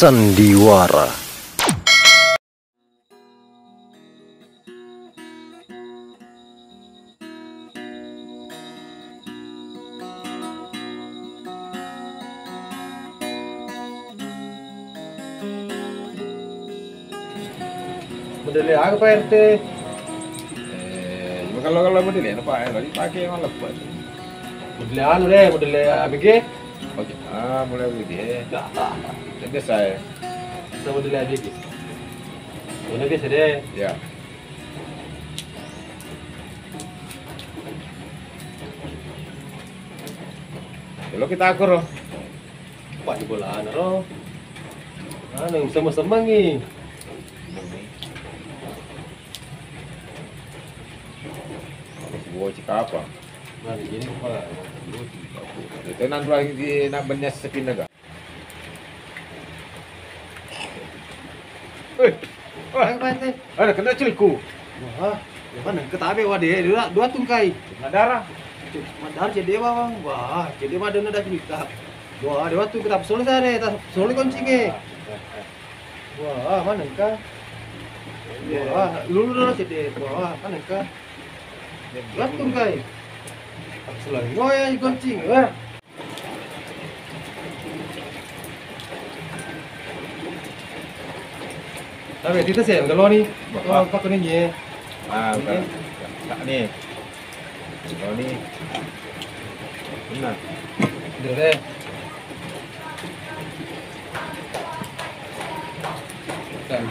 Sandiwara. Modele aku Pak RT. Kalau modele apa ya? Tadi pakai malah buat. Modele anu deh, modele ABG. Oke. Mulai ABG. Jadi saya. Sama modele ABG. Ini biasa deh. Ya. Kalau kita akur, Pak di bola anu, sama-sama nih. Gua cakap apa? Nah, ini apa? Itu nanti lagi di nak banyak sepin agak. Ada kena ciliku. Wah, mana ketabe wade dua tungkai. Darah. Madar jadi bang. Wah, jadi mah ada cerita. Wah, dewa tuh kita soleh sana, kita soleh kunci ke. Wah, mana kah? Wah, lulu jadi. Wah, mana kah? Gantung kai. Selain goyang goncing. Tapi kita sih kalau nih, kalau pakai ini. Bukan. Tak nih. Kalau nih. Benar. Deh. Dan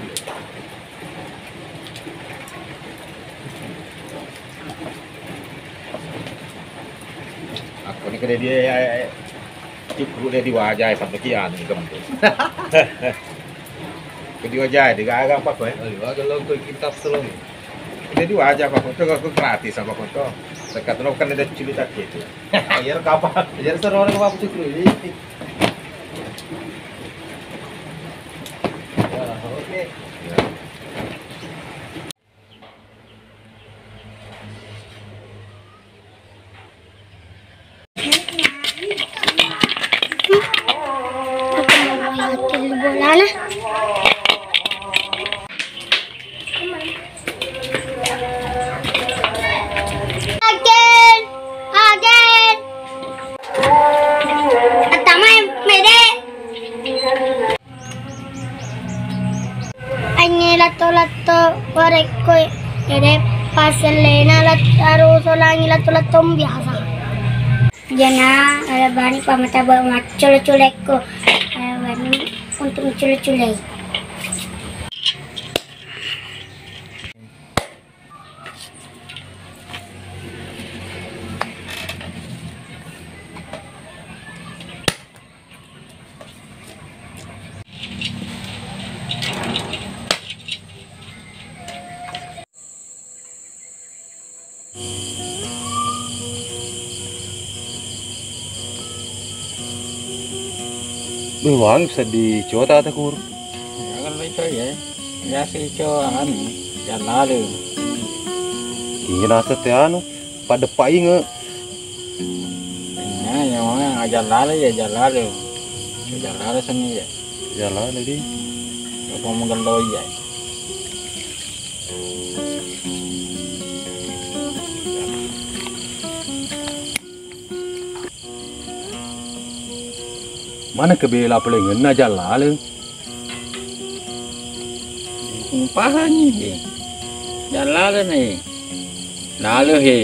aku ni kena dia cikgu dia di wajah sampai kian gembus. Ke di wajah dia agak apa kau? Agak lo kitab selong. Dia di wajah apa kau? Aku gratis sama kau tu. Sekat lo kan ada cerita gitu. Ayer kapan? Ayer seru orang apa cikgu ini? Oke. Bola again. Atama mede. Anyi lato warekko ede paselena lataro solangi lato biasa. Jana bani pamata ba macul-culekko. Bani untuk mencule-culai. Bang, bisa dicoba tak kur? Jangan lupa ya. Ya sih coba jangan lalu. Tinggi nasa tiano, pada pai nge. Ya, yang mana ajar lalu ya jalan lalu. Jalan lalu seni ya. Jalan tadi. Apa mengeloi ya? Mana kebela paling ngena jalan? Kumpahan ni. Jalan ni. Lalu he.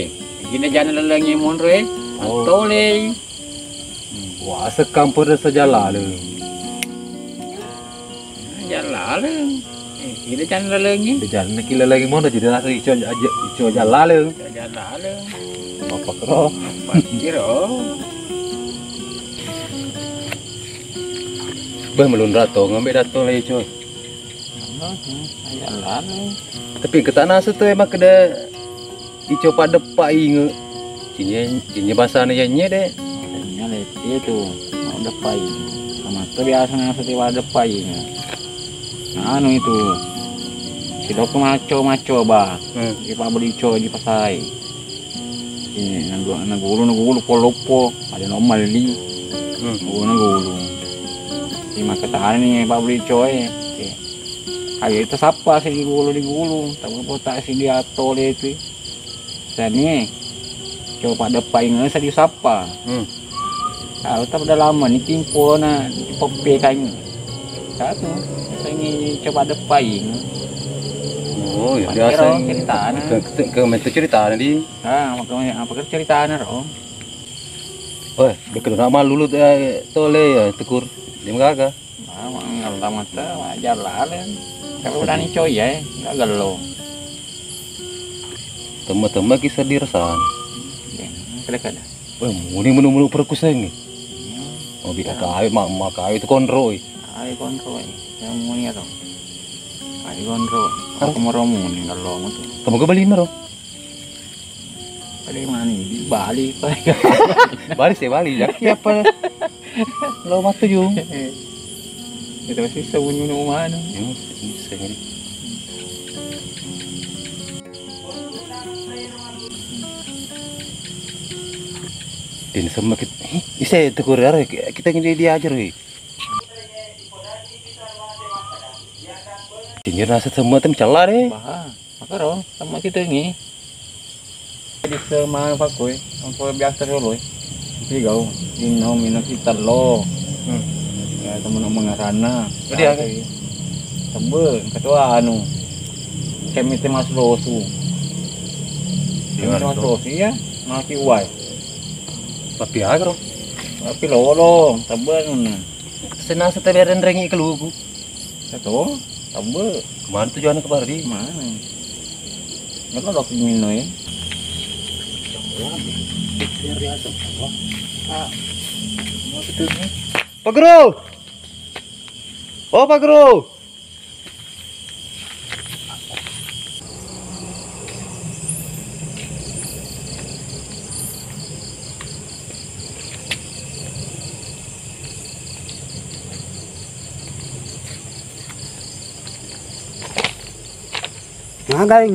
Gina jalan lelaki monre. Tole. Wah, sekampur saja lalu. Jalan. Gina jalan lelaki. Di jalan kila lagi mana jadi rasa ijo jalan lalu. Jalan. Apa kero? Kiro. Bah melun rato ngambil dato lagi coy. Jalan. Tapi ke tanah tu emang kena ijo pada pai nge. Cinya bahasa ni nya deh. Ini itu mau depai. Sama tu biasanya setiap depai. Anu itu. Si dok maco bah. Di pabrik co di pasai. Ini nagulu polopo ada normal li. Nagulu. Lima ketahan nih Pak beli coy. Hari itu siapa sih digulu, tapi tak sih dia tole itu. Dan nih coba depan ini saya disapa. Kalau tak udah lama nih timpo na pope kayaknya. Satu, saya ingin coba depan ini. Oh ya biasa. Cerita Ke metu cerita di. Makanya apa ceritanya roh? Wah, bekerja nama lulu tole ya tekur. Dia kagak. Kalau tak mata wajar lah kan. Kalau udah nih coy ya, nggak gelo. Teman-teman kisah dirasan. Kadang-kadang. Wah, muni perkusan nih. Oh, biar kawin mak kawin itu konroi. Ay kontrol, yang mau ni atau? Ay kontrol. Aku mau muni kalau mau tu. Kamu ke Bali maro? Bali mana ni? Di Bali kau. Bali sih Bali ya. Siapa? Lo matu jung. Itu masih sembunyi rumah tu. Bisa ni. Din sama kita. Isa tegur arah kita ini diajar we. Ini rasa semua tem celah deh. Bah, maka roh sama kita ni. Jadi semua apa kau? Apa biasa dulu? Jadi kau minum kita lo. Ya teman mengarana. Jadi apa? Tebel, ketua anu. Kami mas losu. Kami mas losu ya, masih uai. Tapi agro. Tapi lo, tebel nuna. Senasa teberan rengi kelugu. Satu, tebel. Kemana tujuan ke Bali? Mana? Nggak lo minum ya? Pak Guru. Oh Pak Guru. Magai.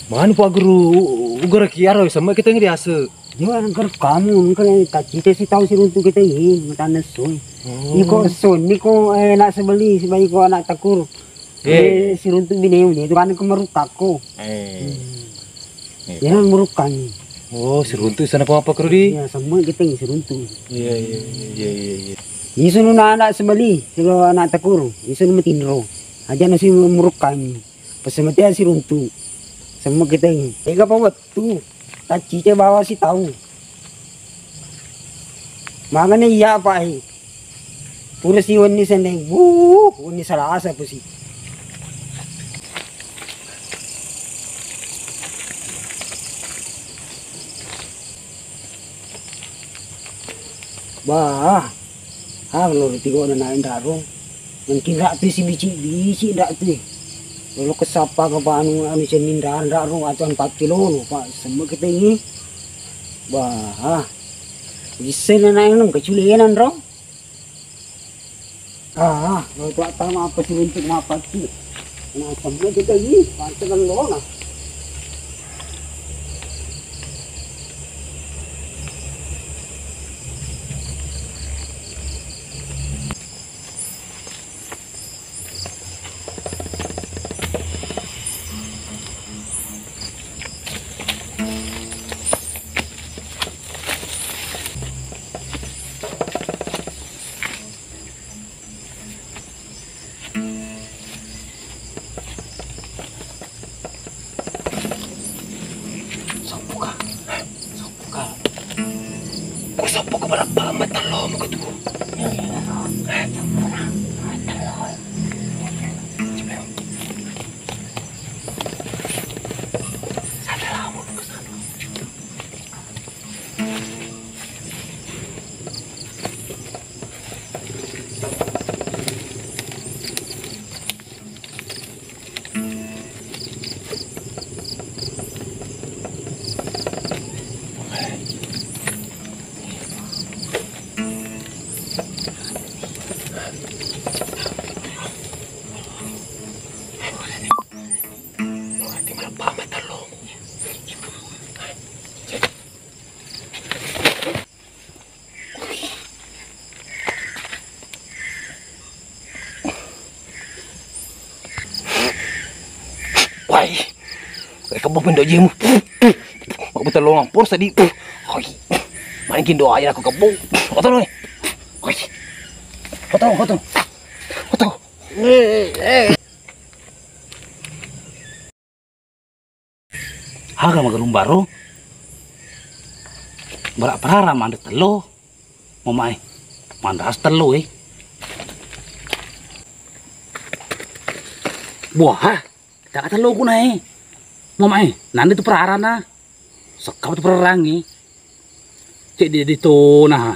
Mana Pak Guru? Ugor kiaro sama kita ngi biasa. Dia kan kamu kan tak cita si tahu si runtuh kita ini mata nesu. Ni ko son, ni ko nak sebeli sebagai ko anak takur. Si runtuh bini dia itu kan kemerukak ko. Dia merukan. Oh, si runtuh sana apa Guru di? Ya semua kita ni si runtuh. Iya. Isu nuna anak sebeli, kalau anak takur, isu nuna tinro. Aja nasi merukan. Pesemati si runtuh. Semua kita ini. Ega pa tu. Tak cita bawa si tahu. Makanya iya apa eh. Pura si wani sendeng. Wani salah asa po si. Bah. Kalau tigo na nain daro. Mungkin rak tu si bici rak tu. Lalu kesapa ke anu siya nindahan daro atau 4 kilo pak semua kita ini. Bah. Bisa na nain keculianan ro. Kalau tak tahu apa sih untuk mapati. Nah semua kita ini pancakan lo na. Sapo ka berapa matalo mo ketu. benda jemu. Mak betul long pur tadi. Hoi. Makin doa aja aku kebung. Betul oi. Hoi. Betul. Betul. Haga magalung baru. Berak perara mandat telo. Mamai. Mandas telo Wah, tak telo ku nai. Mamai, nanti tu perara na. Sekap tu perangi. Cek dia di to nah.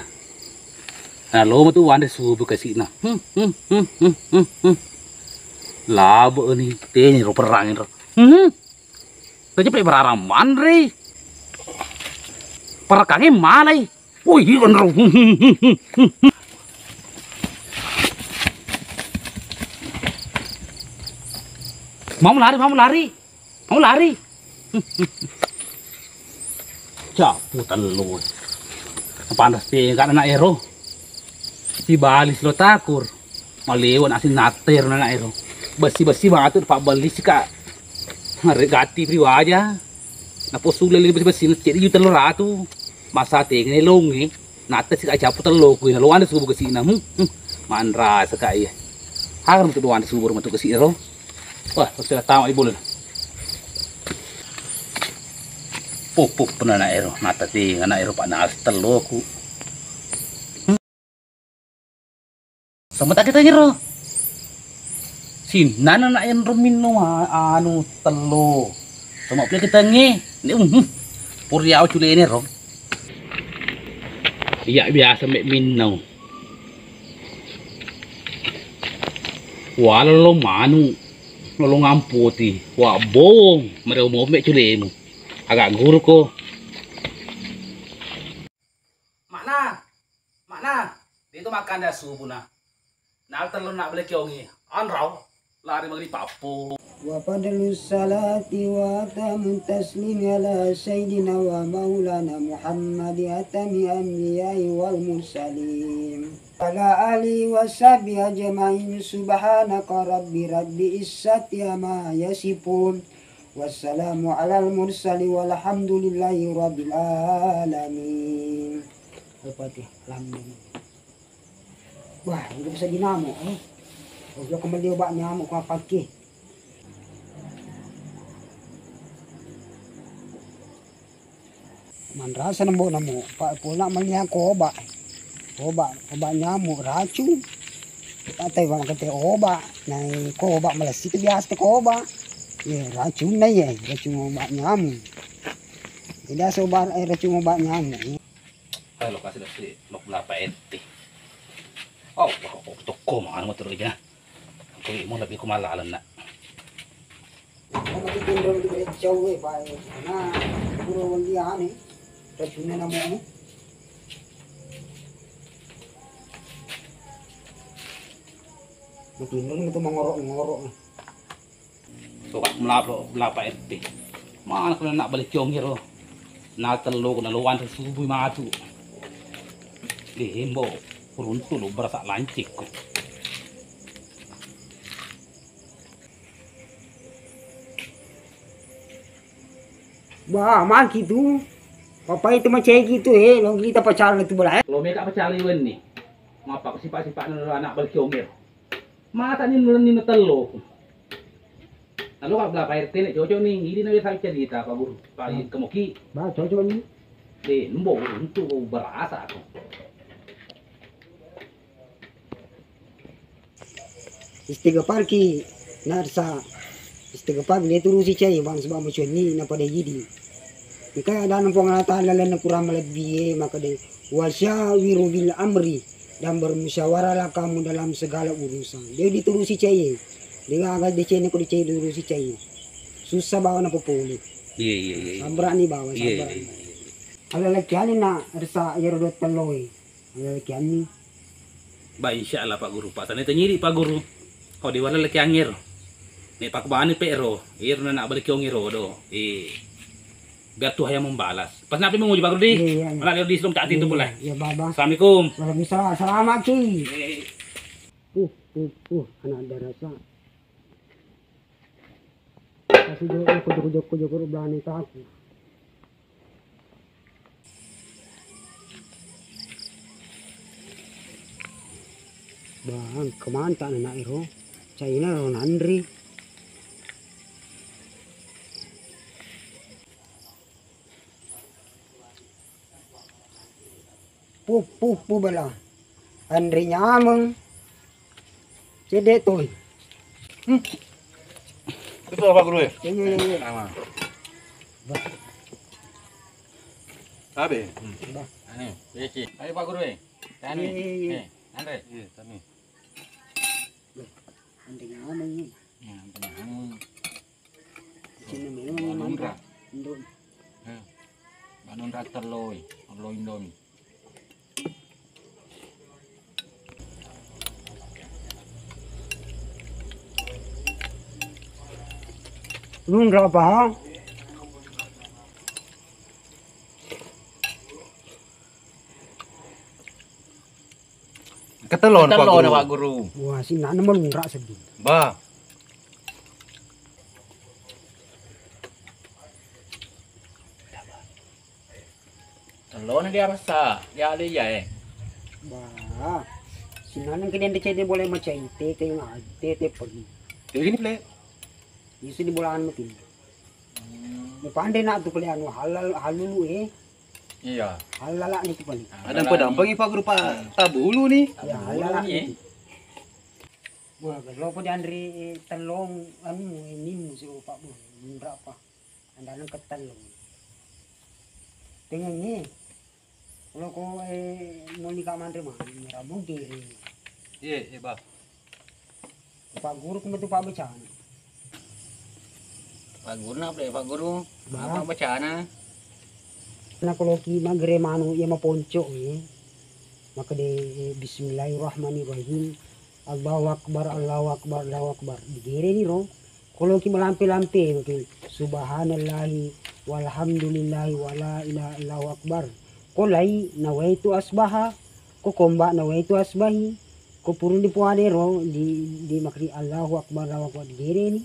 Nah, lo tu wanda subuh kasih na. Labo ni, teni ro perangin ro. Kaya play perara mandre. Parakangi malay. Uy, kan ro. Mau lari. Capu telo. Panas pe kan anak ero. Si balis lo takur. Malewan asin nater na ero. Basi banget pak balis ka. Regati priwaja. Napo sule li basi cedi juta lo ratu. Masa teng ni longi. Nata si ka capu telo ku na luan subuh ke sina. Mandra sakai. Hagan tu luan subuh matu ke ero. Wah, sudah tahu ibu lu. Pupuk pernah na ero, nata ti na ero pa na telo ku. Samata kita ngiro. Sinan na en rumino anu telo. Sama pula kita nge. Ni puriau cule ini ro. Iya biasa mek minno. Walau manu nolong amputi, wah bohong, mereka mau mek culemu, agak guru ko. Mana, itu makan dah subuh na, nak telur nak beli kiongi, anrau, lari bagi papu. Wa fadlu salati wa tamun taslim ala sayyidina wa maulana Muhammad atami anbiya'i wal mursalin. Ala ali wa sahbi ajma'in subhanaka rabbi izzati amma yasifun wassalamu alal mursali walhamdulillahi rabbil alamin. Al-Fatihah. Alhamdulillah. Wah, udah bisa dinamo udah kembali obat nyamuk kau pakai. Mandrasa namo pak pula melihat obat nyamuk racun. Patay bang kate obat, nai ko obat malas itu biasa ko obat. Ya racun nai racun obat nyamuk. Tidak sobat racun obat nyamuk. Ay lokasi dah si lok berapa ente. Oh, toko mana motor aja. Aku mau lebih kemalalan nak. Kalau kita tinggal di jauh pak, nah pura walian ni racunnya namo. Betul itu mengorok. So kak melapa ente. Mana kalau nak balik ciong hero. Nak telo na luan subuh matu. Himbo peruntu lo berasa lancik ko. Wah, mak gitu. Papa itu macam gitu long kita pacaran itu boleh. Kalau mereka pacaran ni. Ngapa sifat-sifat anak balik ciong hero. Mata ni nulun ni telo. Lalu kalau berapa RT ni cocok ni, ini nabi saya cerita Pak Guru, Pak Kemoki. Bah cocok ni. Nembo untuk berasa aku. Istighfar ki narsa. Istighfar dia tu rusi cai bang sebab macam ni na pada jadi. Jika ada nampak ngata lalan kurang melebihi maka dia wasyawiru bil amri. Dan bermusyawarahlah kamu dalam segala urusan. Dia diturusi cai. Dia agak dicai ni ko dicai diturusi cai. Susah bawa na populi. Iya. Sabar ni bawa sabar. Ada lagi ani na rasa yerodot teloi. Ada lagi ani. Ba insyaallah Pak Guru. Pak sana nyiri Pak Guru. Kau di wala laki angir. Ni Pak Bani pero. Ir na balik yung ngiro do. Biar Tuhan yang membalas. Pas napi menguji Pak Guru di. Malah di sebelum tak itu boleh. Ya baba. Assalamualaikum. Waalaikumsalam. Selamat ki. Anak ada rasa. Kasi doon ko belani aku. Bang, kemana tak nak iro? China ron Andri. Pu bala. Andri nyameng. Cede toy. Itu apa guru ya? Iya. Sama. Sabe? Ane, beci. Ayo Pak Guru. Tani. Iya. Andre. Iya, tani. Andri nyameng ni. Ya, tenang. Sini memang Banundra. Indon. Banundra terloy, terloy Indomie. Nun apa? Ketelon Pak Guru. Pak Guru. Wah, si nana melunrak sedih. Ba. Telur ni dia rasa, dia ada ya. Bah, si nana kena dia boleh macam tete yang tete pergi. Kayak gini play. Isi di bolaan mungkin. Mau pandai nak tu pelihan halulu Iya. halala ni tu paling. Ada pedang bagi Pak Guru Pak Tabulu nih. Ya halala ni. ni. Wah, kalau pun Andri telong ini musuh Pak Bu, berapa? Anda nak ketelong. Dengan ni, kalau kau mau nikah mandri mah, merah mungkin. Iya, iya, Ba. Pak Guru kau tu Pak Becan. Pak Guru nak deh Pak Guru. Bah. Apa bacaan? Nah kalau ki magre manu ya maponco maka de Bismillahirrahmanirrahim. Allahu Akbar, Allahu Akbar, Allahu Akbar. Digere ni ro. Kalau ki melampe-lampe mungkin subhanallahi walhamdulillahi wala ilaha illallah akbar. Kolai nawaitu asbaha, ko komba nawaitu asbahi. Ko purun di puade ro di makri Allahu Akbar, Allahu Akbar digere ni.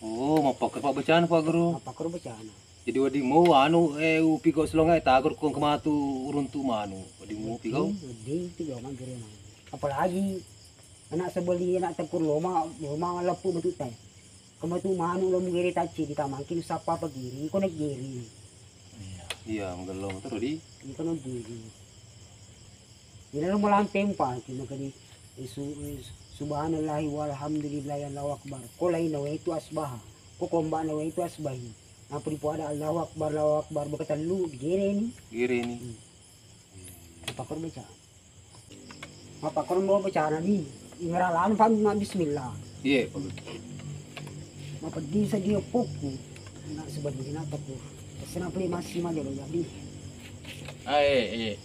Oh, mau pakai Pak Becan Pak Guru. Apa kau baca ana? Jadi wadi mau anu upi kau selongai tagur kong kematu uruntu manu. Wadi mau upi kau. Di itu gak magre manu. Apalagi anak sebeli anak tempur loma lapu betul tay. Kematu manu lo mugere taci ditamakin sapa pagiri ko naggiri. Iya, menggelong terus di. Iko naggiri. Ina lo malampeng pa kino kani subhanallahi walhamdulillahi Allahu akbar. Kolai nawaitu asbaha. Ko komba nawaitu asbahi. Apa di puada Allahu akbar berkatalu digere ni. Giri ini. Apa kau baca? Apa kau mau baca ni? Ingaralan pam na bismillah. Iya, Pak Guru. Mapadi sa dia poku na sebab na tapo. Kasi na pali masih majalo jadi. Eh.